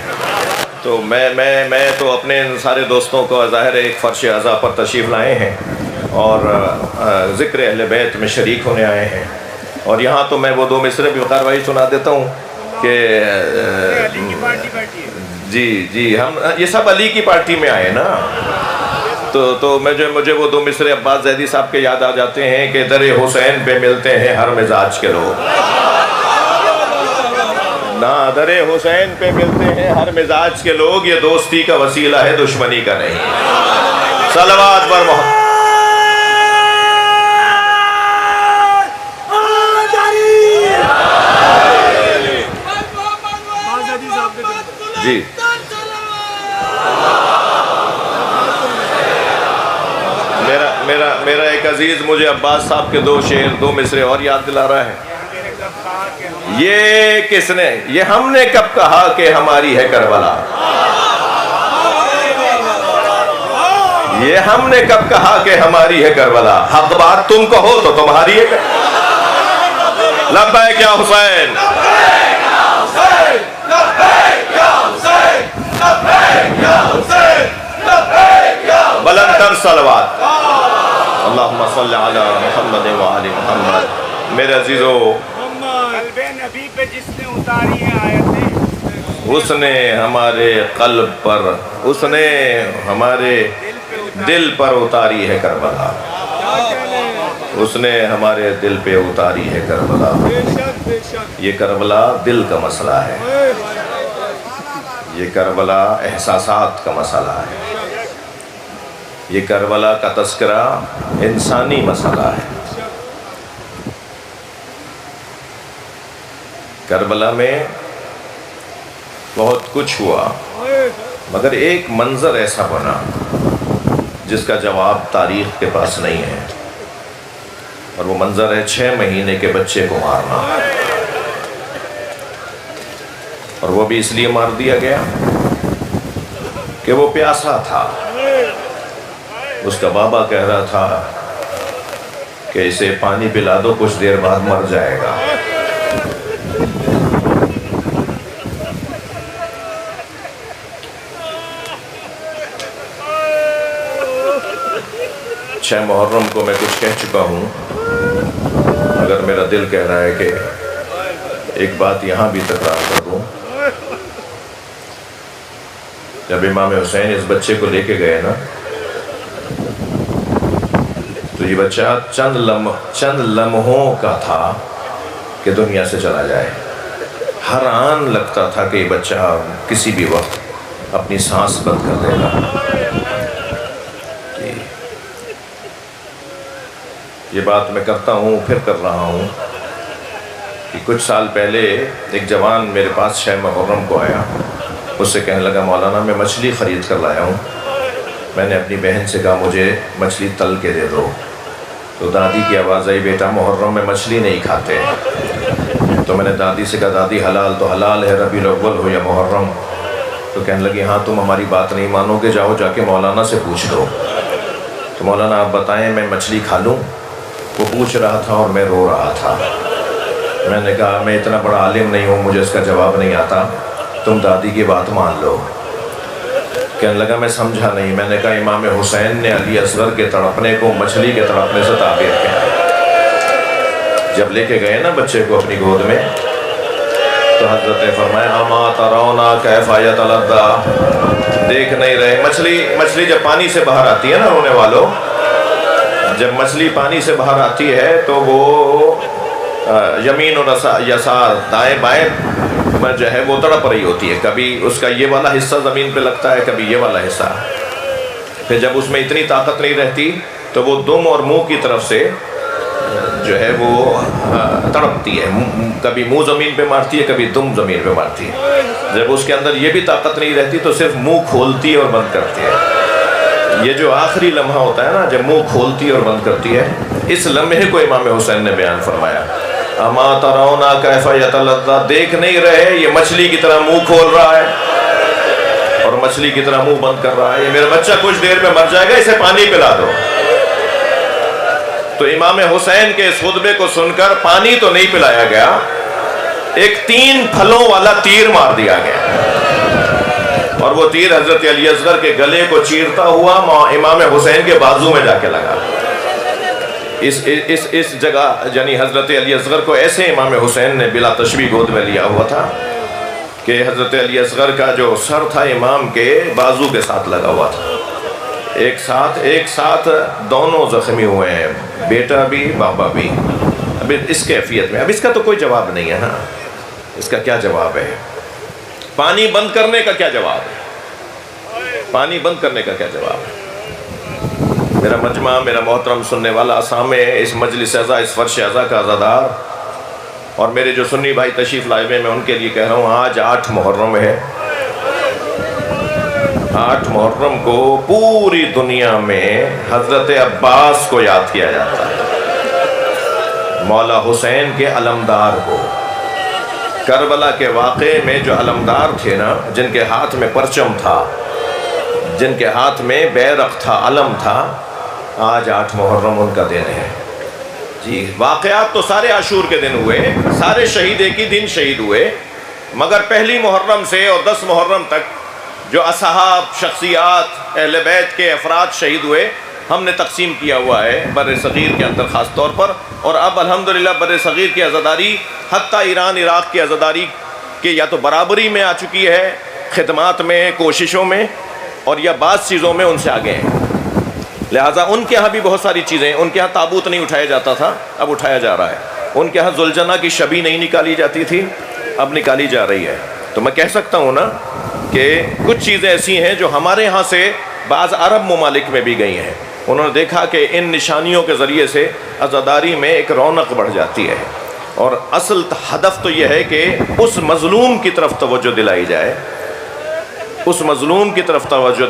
تو میں تو اپنے سارے دوستوں کو ظاہر ایک فرش عزا پر تشریف لائے ہیں اور ذکر اہل بیت میں شریک ہونے آئے ہیں. اور یہاں تو میں وہ 2 مصرے بھی کاروائی سنا دیتا ہوں کہ جی ہم یہ سب علی کی پارٹی میں آئے نا. تو مجھے وہ 2 مصرے عباس زیدی صاحب کے یاد آ جاتے ہیں کہ در حسین پہ ملتے ہیں ہر مزاج کے لوگ، در حسین پہ ملتے ہیں ہر مزاج کے لوگ، یہ دوستی کا وسیلہ ہے دشمنی کا نہیں. صلوات پر محمد. جی میرا ایک عزیز مجھے عباس صاحب کے 2 شعر 2 مصرے اور یاد دلا رہا ہے. یہ کس نے، یہ ہم نے کب کہا کہ ہماری ہے کربلا، یہ ہم نے کب کہا کہ ہماری ہے کربلا، حق بات تم کہو تو تمہاری ہے. لبیک یا حسین، بلند تر صلوات. اللہم صلی علی محمد و آل محمد. میرے عزیزو، نبی پہ جس نے اتاری ہیں آیتیں، اس نے ہمارے قلب پر، اس نے ہمارے دل پر اتاری ہے کربلا. اس نے ہمارے دل پہ اتاری ہے کربلا. یہ کربلا دل کا مسئلہ ہے. یہ کربلا احساسات کا مسئلہ ہے. یہ کربلا کا تذکرہ انسانی مسئلہ ہے. کربلا میں بہت کچھ ہوا، مگر ایک منظر ایسا بنا جس کا جواب تاریخ کے پاس نہیں ہے، اور وہ منظر ہے 6 مہینے کے بچے کو مارنا. اور وہ بھی اس لیے مار دیا گیا کہ وہ پیاسا تھا. اس کا بابا کہہ رہا تھا کہ اسے پانی پلا دو، کچھ دیر بعد مر جائے گا. محرم کو میں کچھ کہہ چکا ہوں، مگر میرا دل کہہ رہا ہے کہ ایک بات یہاں بھی تکرار کر دوں. جب امام حسین اس بچے کو لے کے گئے نا، تو یہ بچہ چند لمحوں کا تھا کہ دنیا سے چلا جائے. ہر آن لگتا تھا کہ یہ بچہ کسی بھی وقت اپنی سانس بند کر دے گا. یہ بات میں کرتا ہوں، پھر کر رہا ہوں کہ کچھ سال پہلے ایک جوان میرے پاس 6 محرم کو آیا. اس سے کہنے لگا مولانا میں مچھلی خرید کر لایا ہوں. میں نے اپنی بہن سے کہا مجھے مچھلی تل کے دے دو. تو دادی کی آواز آئی بیٹا محرم میں مچھلی نہیں کھاتے. تو میں نے دادی سے کہا دادی حلال تو حلال ہے، ربیع الاول ہو یا محرم. تو کہنے لگی ہاں تم ہماری بات نہیں مانو گے، جاؤ جا کے مولانا سے پوچھ لو. تو مولانا آپ بتائیں میں مچھلی کھا لوں؟ وہ پوچھ رہا تھا اور میں رو رہا تھا. میں نے کہا میں اتنا بڑا عالم نہیں ہوں، مجھے اس کا جواب نہیں آتا، تم دادی کی بات مان لو. کہنے لگا میں سمجھا نہیں. میں نے کہا امام حسین نے علی اصغر کے تڑپنے کو مچھلی کے تڑپنے سے تعبیر کیا. جب لے کے گئے نا بچے کو اپنی گود میں، تو حضرت نے فرمایا اما ترونا کیف یتلذذ، دیکھ نہیں رہے مچھلی جب پانی سے باہر آتی ہے نا رونے والوں، جب مچھلی پانی سے باہر آتی ہے تو وہ یمین اور یسار دائیں بائیں میں جو ہے وہ تڑپ رہی ہوتی ہے. کبھی اس کا یہ والا حصہ زمین پہ لگتا ہے، کبھی یہ والا حصہ. پھر جب اس میں اتنی طاقت نہیں رہتی تو وہ دم اور منہ کی طرف سے جو ہے وہ تڑپتی ہے. کبھی منہ زمین پہ مارتی ہے، کبھی دم زمین پہ مارتی ہے. جب اس کے اندر یہ بھی طاقت نہیں رہتی تو صرف منہ کھولتی ہے اور بند کرتی ہے. یہ جو آخری لمحہ ہوتا ہے نا جب منہ کھولتی اور بند کرتی ہے، اس لمحے کو امام حسین نے بیان فرمایا اما ترونا کیف یتلذذ، دیکھ نہیں رہے یہ مچھلی کی طرح منہ کھول رہا ہے اور مچھلی کی طرح منہ بند کر رہا ہے. یہ میرا بچہ کچھ دیر میں مر جائے گا، اسے پانی پلا دو. تو امام حسین کے اس خطبے کو سن کر پانی تو نہیں پلایا گیا، ایک 3 پھلوں والا تیر مار دیا گیا، اور وہ تیر حضرت علی اصغر کے گلے کو چیرتا ہوا امام حسین کے بازو میں جا کے لگا. اس جگہ یعنی حضرت علی اصغر کو ایسے امام حسین نے بلا تشبیہ گود میں لیا ہوا تھا کہ حضرت علی اصغر کا جو سر تھا امام کے بازو کے ساتھ لگا ہوا تھا. ایک ساتھ دونوں زخمی ہوئے ہیں، بیٹا بھی بابا بھی. اب اس کیفیت میں اب اس کا تو کوئی جواب نہیں ہے نا. اس کا کیا جواب ہے؟ پانی بند کرنے کا کیا جواب ہے؟ پانی بند کرنے کا کیا جواب ہے؟ میرا مجمع، میرا محترم سننے والا اسامے، اس مجلس اعزا، اس فرش اعزا کا عزادار، اور میرے جو سنی بھائی تشریف لائے ہوئے، میں ان کے لیے کہہ رہا ہوں آج 8 محرم ہے. 8 محرم کو پوری دنیا میں حضرت عباس کو یاد کیا جاتا ہے، مولا حسین کے علمدار کو. کربلا کے واقعے میں جو علمدار تھے نا، جن کے ہاتھ میں پرچم تھا، جن کے ہاتھ میں بیرق تھا، علم تھا، آج 8 محرم ان کا دن ہے. جی واقعات تو سارے عاشور کے دن ہوئے، سارے شہید ایک ہی دن شہید ہوئے، مگر پہلی محرم سے اور 10 محرم تک جو اصحاب، شخصیات، اہل بیت کے افراد شہید ہوئے، ہم نے تقسیم کیا ہوا ہے بر صغیر کے اندر خاص طور پر. اور اب الحمدللہ بر صغیر کی عزاداری حتیٰ ایران عراق کی عزاداری کے یا تو برابری میں آ چکی ہے، خدمات میں، کوششوں میں، اور یا بعض چیزوں میں ان سے آگے ہیں. لہٰذا ان کے ہاں بھی بہت ساری چیزیں ہیں. ان کے ہاں تابوت نہیں اٹھایا جاتا تھا، اب اٹھایا جا رہا ہے. ان کے ہاں ذوالجنہ کی شبی نہیں نکالی جاتی تھی، اب نکالی جا رہی ہے. تو میں کہہ سکتا ہوں نا کہ کچھ چیزیں ایسی ہیں جو ہمارے ہاں سے بعض عرب ممالک میں بھی گئی ہیں. انہوں نے دیکھا کہ ان نشانیوں کے ذریعے سے عزاداری میں ایک رونق بڑھ جاتی ہے، اور اصل ہدف تو یہ ہے کہ اس مظلوم کی طرف توجہ دلائی جائے، اس مظلوم کی طرف توجہ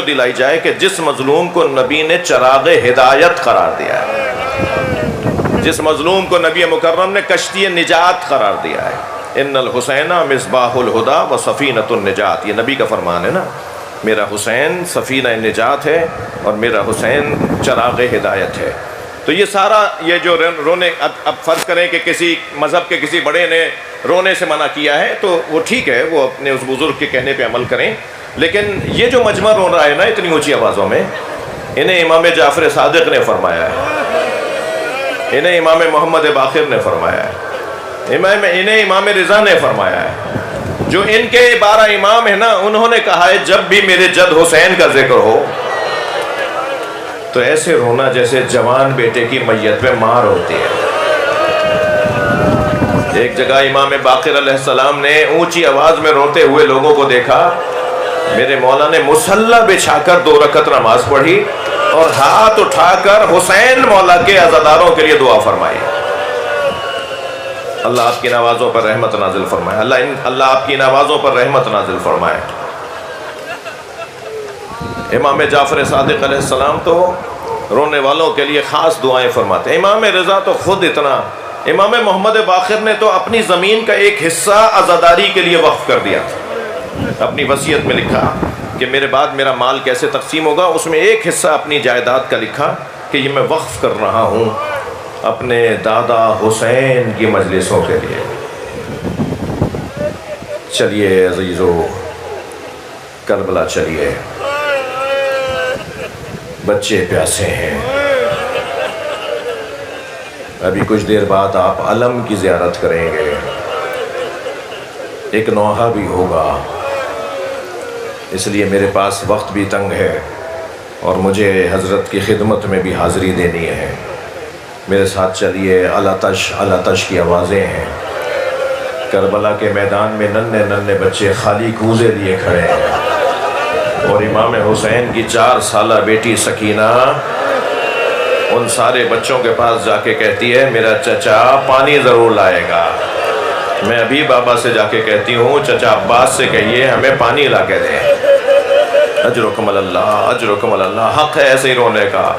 دلائی جائے کہ جس مظلوم کو نبی نے چراغ ہدایت قرار دیا ہے، جس مظلوم کو نبی مکرم نے کشتی نجات قرار دیا ہے. ان الحسین مصباح الہدی و سفینۃ النجات، یہ نبی کا فرمان ہے نا. میرا حسین سفینہ نجات ہے اور میرا حسین چراغ ہدایت ہے. تو یہ سارا یہ جو رونے، اب فرض کریں کہ کسی مذہب کے کسی بڑے نے رونے سے منع کیا ہے تو وہ ٹھیک ہے، وہ اپنے اس بزرگ کے کہنے پہ عمل کریں. لیکن یہ جو مجمع رو رہا ہے نا اتنی اونچی آوازوں میں، انہیں امام جعفر صادق نے فرمایا ہے، انہیں امام محمد باقر نے فرمایا ہے، انہیں امام رضا نے فرمایا ہے. جو ان کے 12 امام ہیں نا، انہوں نے کہا ہے جب بھی میرے جد حسین کا ذکر ہو تو ایسے رونا جیسے جوان بیٹے کی میت پہ مار ہوتی ہے. ایک جگہ امام باقر علیہ السلام نے اونچی آواز میں روتے ہوئے لوگوں کو دیکھا. میرے مولا نے مصلی بچھا کر 2 رکعت نماز پڑھی اور ہاتھ اٹھا کر حسین مولا کے عزاداروں کے لیے دعا فرمائی. اللہ آپ کی نوازوں پر رحمت نازل فرمائے، اللہ آپ کی نوازوں پر رحمت نازل فرمائے. امام جعفر صادق علیہ السلام تو رونے والوں کے لیے خاص دعائیں فرماتے ہیں. امام رضا تو خود اتنا، امام محمد باقر نے تو اپنی زمین کا ایک حصہ عزاداری کے لیے وقف کر دیا تھا. اپنی وصیت میں لکھا کہ میرے بعد میرا مال کیسے تقسیم ہوگا، اس میں ایک حصہ اپنی جائیداد کا لکھا کہ یہ میں وقف کر رہا ہوں اپنے دادا حسین کی مجلسوں کے لیے. چلیے عزیزو، کربلا چلیے، بچے پیاسے ہیں. ابھی کچھ دیر بعد آپ علم کی زیارت کریں گے، ایک نوحہ بھی ہوگا. اس لیے میرے پاس وقت بھی تنگ ہے اور مجھے حضرت کی خدمت میں بھی حاضری دینی ہے. میرے ساتھ چلیے. الاتش الاتش کی آوازیں ہیں. کربلا کے میدان میں ننھے ننھے بچے خالی کوزے لیے کھڑے ہیں، اور امام حسین کی 4 سالہ بیٹی سکینہ ان سارے بچوں کے پاس جا کے کہتی ہے میرا چچا پانی ضرور لائے گا. میں ابھی بابا سے جا کے کہتی ہوں چچا عباس سے کہیے ہمیں پانی لا کے دیں. اجرکم اللہ، اجرکم اللہ. حق ہے ایسے ہی رونے کا.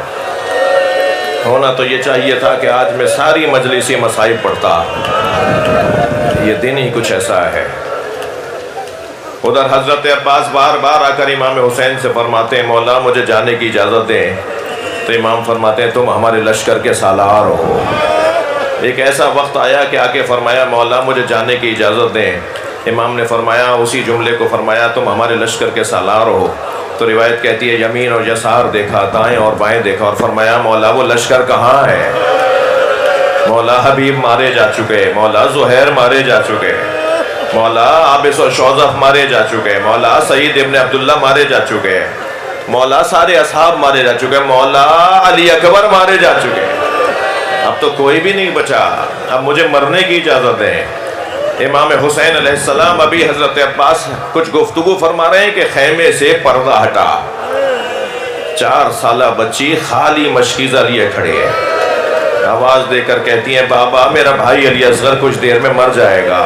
ہونا تو یہ چاہیے تھا کہ آج میں ساری مجلسی مصائب پڑھتا. یہ دن ہی کچھ ایسا ہے. ادھر حضرت عباس بار بار آ کر امام حسین سے فرماتے ہیں مولا مجھے جانے کی اجازت دیں. تو امام فرماتے ہیں تم ہمارے لشکر کے سالار ہو. ایک ایسا وقت آیا کہ آ کے فرمایا مولا مجھے جانے کی اجازت دیں. امام نے فرمایا اسی جملے کو فرمایا تم ہمارے لشکر کے سالار ہو. تو روایت کہتی ہے یمین اور یسار دیکھا، دائیں اور بائیں دیکھا، اور فرمایا مولا وہ لشکر کہاں ہے؟ مولا حبیب مارے جا چکے، مولا زہیر مارے جا چکے، مولا عابس و شوزف مارے جا چکے، مولا سعید ابن عبداللہ مارے جا چکے، مولا سارے اصحاب مارے جا چکے، مولا علی اکبر مارے جا چکے. اب تو کوئی بھی نہیں بچا، اب مجھے مرنے کی اجازت دیں. امام حسین علیہ السلام ابھی حضرت عباس کچھ گفتگو فرما رہے ہیں کہ خیمے سے پردہ ہٹا. 4 سالہ بچی خالی مشکیزہ لیے کھڑی ہے. آواز دے کر کہتی ہیں بابا میرا بھائی علی اصغر کچھ دیر میں مر جائے گا،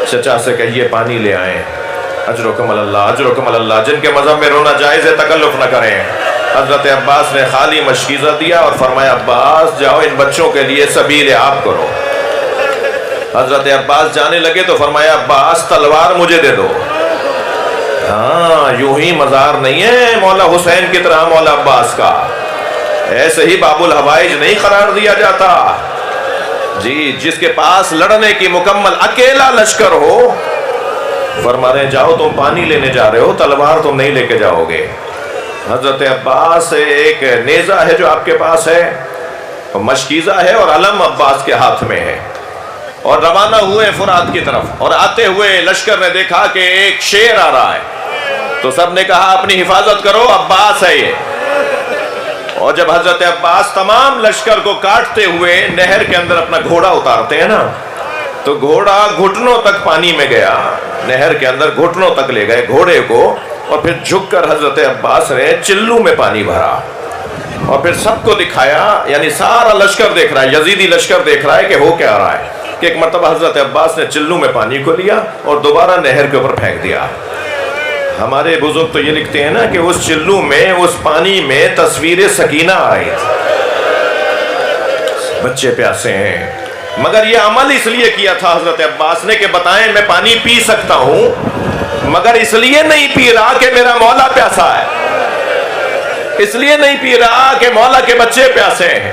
چچا سے کہیے پانی لے آئیں. اجرکم اللہ، اجرکم اللہ. جن کے مذہب میں رونا جائز ہے تکلف نہ کریں. حضرت عباس نے خالی مشکیزہ دیا اور فرمایا عباس جاؤ ان بچوں کے لیے سبیل آپ کرو. حضرت عباس جانے لگے تو فرمایا عباس تلوار مجھے دے دو. ہاں یوں ہی مزار نہیں ہے مولا حسین کی طرح مولا عباس کا، ایسے ہی باب الحوائج نہیں قرار دیا جاتا. جی جس کے پاس لڑنے کی مکمل اکیلا لشکر ہو، فرما رہے جاؤ تم پانی لینے جا رہے ہو، تلوار تم نہیں لے کے جاؤ گے. حضرت عباس ایک نیزہ ہے جو آپ کے پاس ہے، مشکیزہ ہے اور علم عباس کے ہاتھ میں ہے، اور روانہ ہوئے فرات کی طرف. اور آتے ہوئے لشکر نے دیکھا کہ ایک شیر آ رہا ہے، تو سب نے کہا اپنی حفاظت کرو عباس ہے یہ. اور جب حضرت عباس تمام لشکر کو کاٹتے ہوئے نہر کے اندر اپنا گھوڑا اتارتے ہیں نا، تو گھوڑا گھٹنوں تک پانی میں گیا، نہر کے اندر گھٹنوں تک لے گئے گھوڑے کو، اور پھر جھک کر حضرت عباس نے چلو میں پانی بھرا اور پھر سب کو دکھایا، یعنی سارا لشکر دیکھ رہا ہے، یزیدی لشکر دیکھ رہا ہے کہ ہو کیا رہا ہے، کہ ایک مرتبہ حضرت عباس نے چلو میں پانی کو لیا اور دوبارہ نہر کے اوپر پھینک دیا۔ ہمارے بزرگ تو یہ لکھتے ہیں نا کہ اس چلو میں، اس پانی میں تصویر سکینہ آئی، بچے پیاسے ہیں، مگر یہ عمل اس لیے کیا تھا حضرت عباس نے کہ بتائیں میں پانی پی سکتا ہوں، مگر اس لیے نہیں پی رہا کہ میرا مولا پیاسا ہے، اس لیے نہیں پی رہا کہ مولا کے بچے پیاسے ہیں۔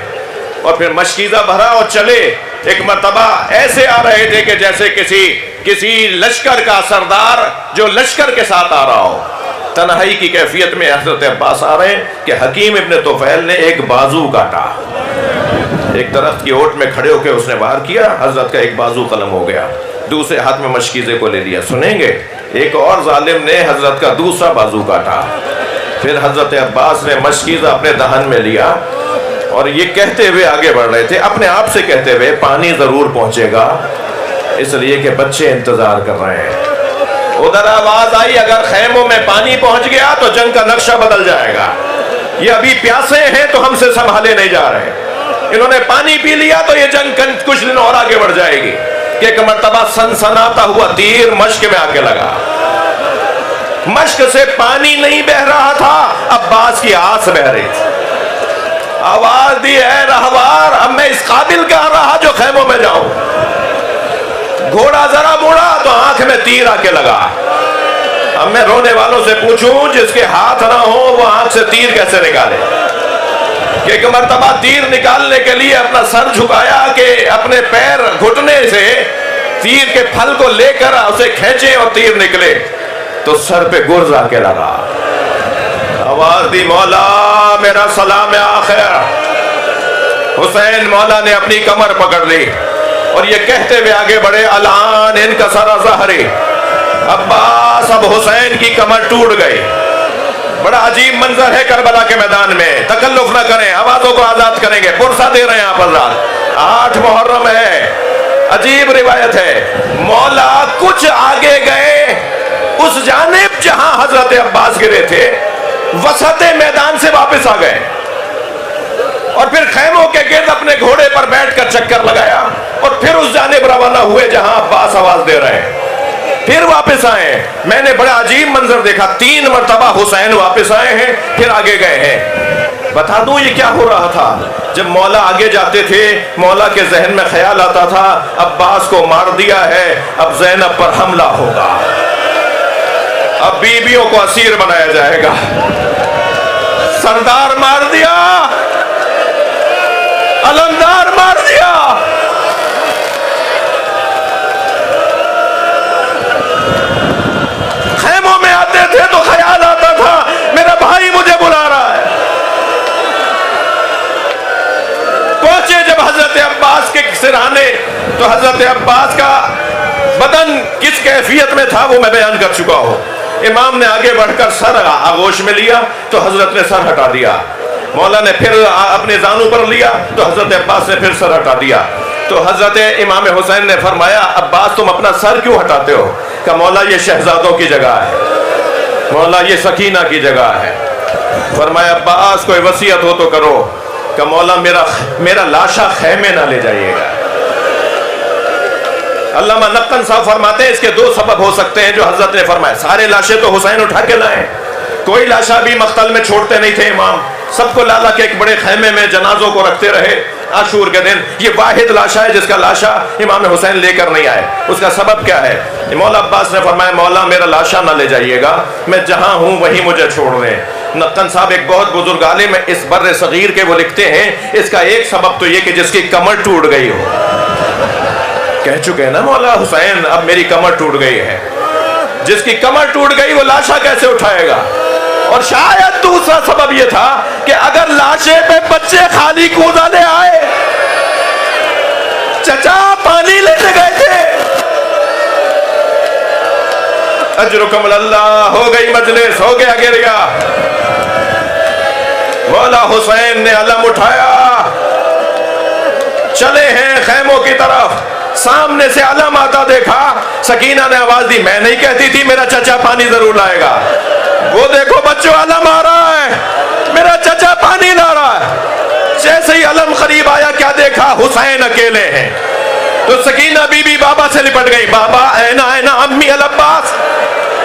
اور پھر مشکیزہ بھرا اور چلے۔ ایک مرتبہ ایسے آ رہے تھے کہ جیسے کسی لشکر کا سردار جو لشکر کے ساتھ آ رہا ہو، تنہائی کی کیفیت میں حضرت عباس آ رہے ہیں کہ حکیم ابن طفیل نے ایک بازو کاٹا، ایک درخت کی اوٹ میں کھڑے ہو کے اس نے وار کیا، حضرت کا ایک بازو قلم ہو گیا، دوسرے ہاتھ میں مشکیزے کو لے لیا۔ سنیں گے ایک اور ظالم نے حضرت کا دوسرا بازو کاٹا، پھر حضرت عباس نے مشکیزہ اپنے دہن میں لیا اور یہ کہتے ہوئے آگے بڑھ رہے تھے، اپنے آپ سے کہتے ہوئے پانی ضرور پہنچے گا، اس لیے کہ بچے انتظار کر رہے ہیں۔ ادھر آواز آئی اگر خیموں میں پانی پہنچ گیا تو جنگ کا نقشہ بدل جائے گا، یہ ابھی پیاسے ہیں تو ہم سے سنبھالے نہیں جا رہے، انہوں نے پانی پی لیا تو یہ جنگ کچھ دن اور آگے بڑھ جائے گی۔ کہ ایک مرتبہ سنسناتا ہوا تیر مشک میں آ کے لگا، مشک سے پانی نہیں بہ رہا تھا، عباس کی آس بہ رہی تھی۔ آواز دی ہے رہوار اب میں اس قابل کہاں رہا جو خیموں میں جاؤں، گھوڑا ذرا مڑا تو آنکھ میں تیر آ کے لگا۔ اب میں رونے والوں سے پوچھوں جس کے ہاتھ نہ ہو وہ آنکھ سے تیر کیسے نکالے؟ کہ ایک مرتبہ تیر نکالنے کے لیے اپنا سر جھکایا کہ اپنے پیر گھٹنے سے تیر کے پھل کو لے کر اسے کھینچے اور تیر نکلے تو سر پہ گرز آ کے لگا۔ آواز دی مولا میرا سلام آخر۔ حسین مولا نے اپنی کمر پکڑ لی اور یہ کہتے ہوئے آگے بڑھے الان انکسر ظہری، عباس اب حسین کی کمر ٹوٹ گئی۔ بڑا عجیب منظر ہے کربلا کے میدان میں، تکلف نہ کریں، آوازوں کو آزاد کریں گے، پرسہ دے رہے ہیں آپ حضرات، 8 محرم ہے، عجیب روایت ہے، مولا کچھ آگے گئے اس جانب جہاں حضرت عباس گرے تھے، وسط میدان سے واپس آ گئے اور پھر خیموں کے گرد اپنے گھوڑے پر بیٹھ کر چکر لگایا اور پھر اس جانب روانہ ہوئے جہاں عباس آواز دے رہے ہیں، پھر واپس آئے۔ میں نے بڑا عجیب منظر دیکھا، 3 مرتبہ حسین واپس آئے ہیں پھر آگے گئے ہیں۔ بتا دوں یہ کیا ہو رہا تھا؟ جب مولا آگے جاتے تھے مولا کے ذہن میں خیال آتا تھا عباس کو مار دیا ہے، اب زینب پر حملہ ہوگا، اب بیویوں کو اسیر بنایا جائے گا، سردار مار دیا، علمدار مار دیا۔ خیموں میں آتے تھے تو خیال آتا تھا میرا بھائی مجھے بلا رہا ہے۔ پہنچے جب حضرت عباس کے سرہانے تو حضرت عباس کا بدن کس کیفیت میں تھا وہ میں بیان کر چکا ہوں۔ امام نے آگے بڑھ کر سر آغوش میں لیا تو حضرت نے سر ہٹا دیا، مولا نے پھر اپنے زانو پر لیا تو حضرت عباس نے پھر سر ہٹا دیا، تو حضرت امام حسین نے فرمایا عباس تم اپنا سر کیوں ہٹاتے ہو؟ کہ مولا یہ شہزادوں کی جگہ ہے، مولا یہ سکینہ کی جگہ ہے۔ فرمایا عباس کوئی وصیت ہو تو کرو، کہ مولا میرا لاشا خیمے نہ لے جائیے گا۔ علامہ نقن صاحب فرماتے ہیں اس کے 2 سبب ہو سکتے ہیں جو حضرت نے فرمایا، سارے لاشیں تو حسین اٹھا کے لائے، کوئی لاشا بھی مقتل میں چھوڑتے نہیں تھے امام، سب کو لالا کے ایک بڑے خیمے میں جنازوں کو رکھتے رہے عاشور کے دن۔ یہ واحد لاشا ہے جس کا لاشا امام حسین لے کر نہیں آئے، اس کا سبب کیا ہے؟ مولا عباس نے فرمایا مولا میرا لاشا نہ لے جائیے گا، میں جہاں ہوں وہیں مجھے چھوڑ دیں۔ نقن صاحب ایک بہت بزرگ عالم ہے اس بر صغیر کے، وہ لکھتے ہیں اس کا ایک سبب تو یہ کہ جس کی کمر ٹوٹ گئی ہو، کہہ چکے ہیں نا مولا حسین اب میری کمر ٹوٹ گئی ہے، جس کی کمر ٹوٹ گئی وہ لاشا کیسے اٹھائے گا؟ اور شاید دوسرا سبب یہ تھا کہ اگر لاشے پہ بچے خالی کودانے آئے، چچا پانی لینے گئے تھے، اجرکم اللہ، ہو گئی مجلس، ہو گیا گریا، مولا حسین نے علم اٹھایا، چلے ہیں خیموں کی طرف، سامنے سے علم آتا دیکھا، سکینہ نے آواز دی، میں نہیں کہتی تھی میرا چچا پانی ضرور لائے گا، وہ دیکھو بچوں علم آ رہا ہے، میرا چچا پانی لا رہا ہے۔ جیسے ہی علم قریب آیا کیا دیکھا؟ حسین اکیلے ہیں۔ تو سکینہ بی بی بابا سے لپٹ گئی، بابا اینا امی العباس،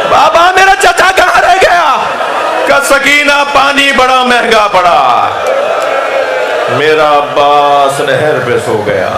بابا میرا چچا کہاں رہ گیا؟ کہ سکینہ پانی بڑا مہنگا پڑا، میرا عباس نہر پہ سو گیا۔